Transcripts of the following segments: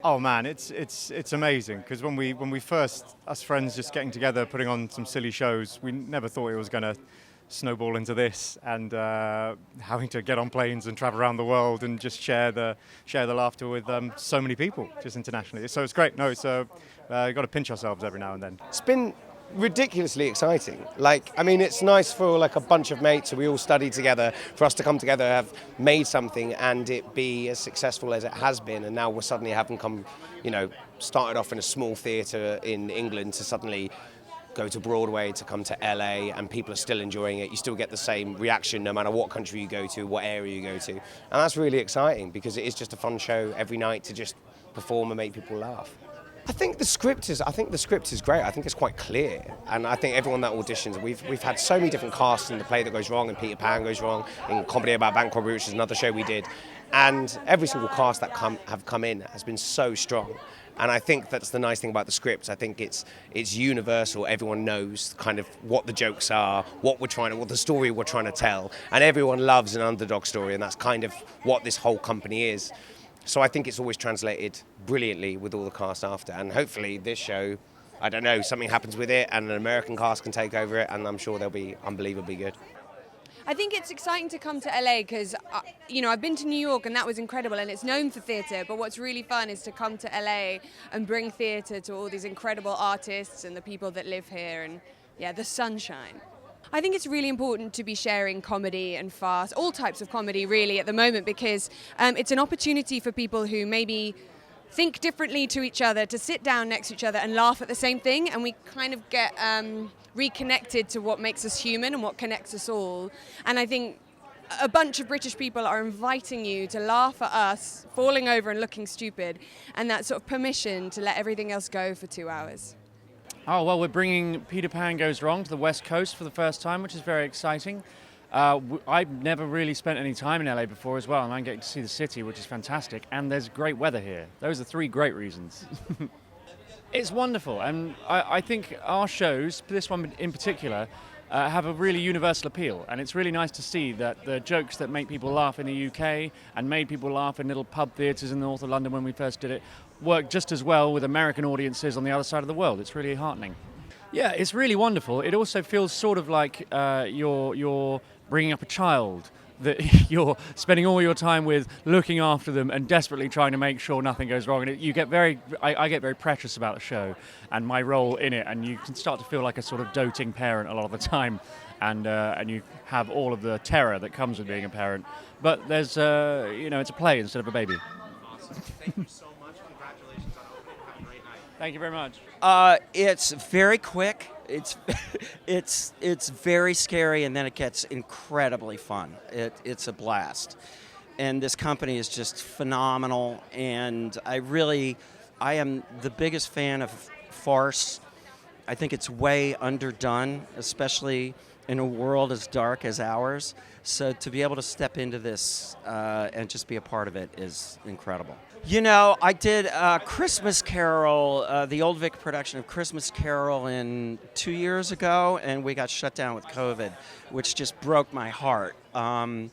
Oh man, it's amazing because when we first, us friends just getting together, putting on some silly shows, we never thought it was going to snowball into this, and having to get on planes and travel around the world and just share the laughter with so many people just internationally. So it's great. No, it's you've got to pinch ourselves every now and then. It's been ridiculously exciting. It's nice for like a bunch of mates who we all studied together, for us to come together, have made something and it be as successful as it has been, and now we're suddenly having come, started off in a small theatre in England to suddenly go to Broadway, to come to LA, and people are still enjoying it. You still get the same reaction no matter what country you go to, what area you go to. And that's really exciting because it is just a fun show every night to just perform and make people laugh. I think the script is great. I think it's quite clear, and I think everyone that auditions, we've had so many different casts in The Play That Goes Wrong, and Peter Pan Goes Wrong, in Comedy About Bank Robbery, which is another show we did, and every single cast that have come in has been so strong. And I think that's the nice thing about the script. I think it's universal. Everyone knows kind of what the jokes are, what the story we're trying to tell, and everyone loves an underdog story, and that's kind of what this whole company is. So I think it's always translated brilliantly with all the cast after, and hopefully this show, I don't know, something happens with it and an American cast can take over it, and I'm sure they'll be unbelievably good. I think it's exciting to come to LA because, I've been to New York and that was incredible and it's known for theatre, but what's really fun is to come to LA and bring theatre to all these incredible artists and the people that live here and, the sunshine. I think it's really important to be sharing comedy and farce, all types of comedy really at the moment, because it's an opportunity for people who maybe think differently to each other to sit down next to each other and laugh at the same thing, and we kind of get reconnected to what makes us human and what connects us all. And I think a bunch of British people are inviting you to laugh at us falling over and looking stupid, and that sort of permission to let everything else go for 2 hours. Oh, well, we're bringing Peter Pan Goes Wrong to the West Coast for the first time, which is very exciting. I've never really spent any time in LA before as well, and I'm getting to see the city, which is fantastic, and there's great weather here. Those are 3 great reasons. It's wonderful, and I think our shows, this one in particular, have a really universal appeal, and it's really nice to see that the jokes that make people laugh in the UK and made people laugh in little pub theatres in the north of London when we first did it work just as well with American audiences on the other side of the world. It's really heartening. Yeah, it's really wonderful. It also feels sort of like you're bringing up a child that you're spending all your time with, looking after them and desperately trying to make sure nothing goes wrong. And I get very precious about the show and my role in it, and you can start to feel like a sort of doting parent a lot of the time, and you have all of the terror that comes with being a parent. But there's it's a play instead of a baby. Awesome. Thank you so much. Congratulations on opening. Have a great night. Thank you very much. It's very quick. It's very scary, and then it gets incredibly fun. It's a blast, and this company is just phenomenal. And I am the biggest fan of farce. I think it's way underdone, especially in a world as dark as ours. So to be able to step into this and just be a part of it is incredible. I did Christmas Carol, the Old Vic production of Christmas Carol 2 years ago, and we got shut down with COVID, which just broke my heart. I'm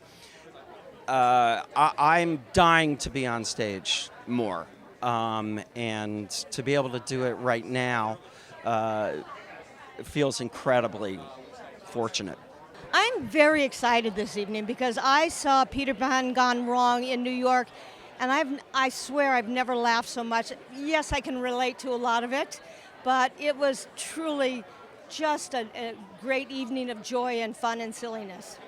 dying to be on stage more, and to be able to do it right now feels incredibly fortunate. I'm very excited this evening because I saw Peter Pan Gone Wrong in New York, and I swear I've never laughed so much. Yes, I can relate to a lot of it, but it was truly just a great evening of joy and fun and silliness.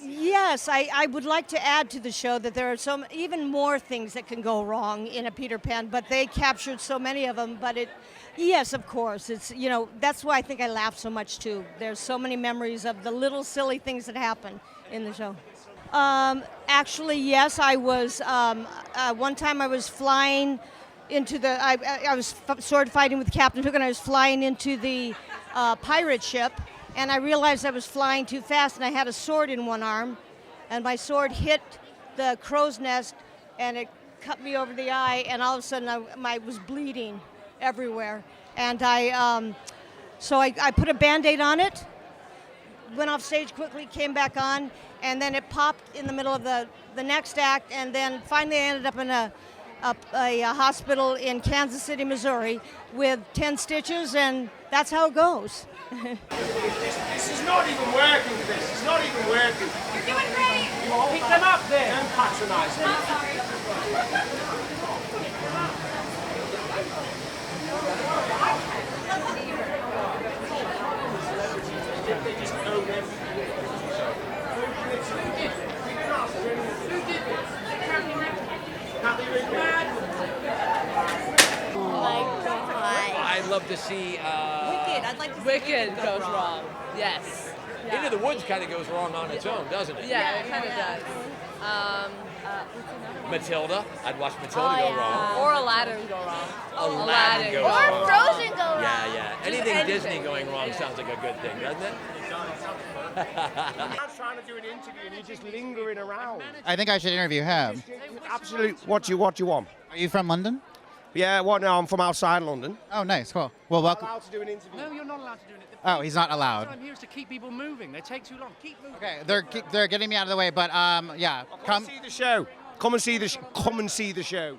Yes, I would like to add to the show that there are even more things that can go wrong in a Peter Pan, but they captured so many of them. But yes, of course, it's that's why I think I laughed so much too. There's so many memories of the little silly things that happen in the show. Actually, yes, I was. One time I was flying into the. I was sword fighting with Captain Hook, and I was flying into the pirate ship. And I realized I was flying too fast, and I had a sword in one arm, and my sword hit the crow's nest, and it cut me over the eye, and all of a sudden I was bleeding everywhere. And so I put a Band-Aid on it, went off stage quickly, came back on, and then it popped in the middle of the next act, and then finally I ended up in a hospital in Kansas City, Missouri, with 10 stitches, and that's how it goes. This is not even working for this. It's not even working. You're doing great. Pick them up there. Don't patronise them. Cathy Rigby. I'd love to see I'd like to see Wicked goes wrong. Yes. Into the Woods kind of goes wrong on its own, doesn't it? Yeah, it kind of does. Matilda. I'd watch Matilda go wrong. Or Aladdin go wrong. Aladdin goes Or wrong. Frozen go wrong. Yeah. Anything anything. Disney going wrong sounds like a good thing, doesn't it? I'm trying to do an interview and you're just lingering around. I think I should interview him. Absolutely. What do you want? Are you from London? Yeah, well, no, I'm from outside London. Oh, nice, cool. Well, welcome. Allowed to do an interview. No, you're not allowed to do it. Oh, he's not allowed. I'm here is to keep people moving. They take too long. Keep moving. Okay, they're getting me out of the way, but yeah, Come see the show. Come and see the show.